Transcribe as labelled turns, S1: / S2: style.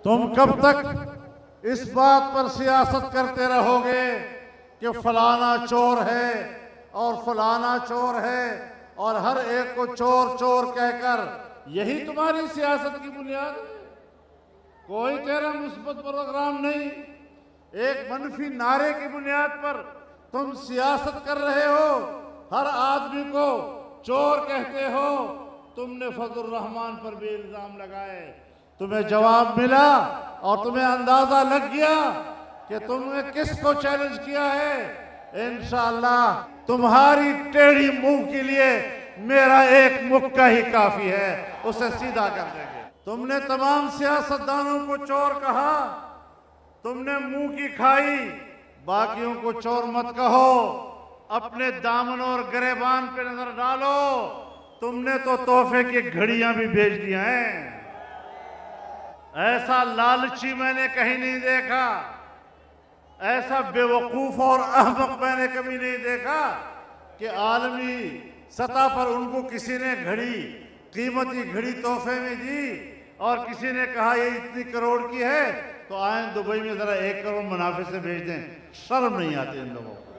S1: تم کب تک اس بات پر سیاست کرتے رہو گے کہ فلانا چور ہے اور فلانا چور ہے اور ہر ایک کو چور چور کہہ کر یہی تمہاری سیاست کی بنیاد ہے؟ کوئی تیرا مثبت پروگرام نہیں، ایک منفی نعرے کی بنیاد پر تم سیاست کر رہے ہو، ہر آدمی کو چور کہتے ہو۔ تم نے فضل الرحمان پر بھی الزام لگائے، تمہیں جواب ملا اور تمہیں اندازہ لگ گیا کہ تم نے کس کو چیلنج کیا ہے۔ انشاءاللہ تمہاری ٹیڑھی منہ کے لیے میرا ایک مکہ ہی کافی ہے، اسے سیدھا کر دیں گے۔ تم نے تمام سیاستدانوں کو چور کہا، تم نے منہ کی کھائی، باقیوں کو چور مت کہو، اپنے دامنوں اور گریبان پہ نظر ڈالو۔ تم نے تو تحفے کی گھڑیاں بھی بھیج دیا ہیں۔ ایسا لالچی میں نے کہیں نہیں دیکھا، ایسا بے وقوف اور احمق میں نے کبھی نہیں دیکھا کہ عالمی سطح پر ان کو کسی نے گھڑی، قیمتی گھڑی تحفے میں دی اور کسی نے کہا یہ اتنی کروڑ کی ہے تو آئیں دبئی میں ذرا 1 کروڑ منافع سے بھیج دیں۔ شرم نہیں آتی ان لوگوں کو۔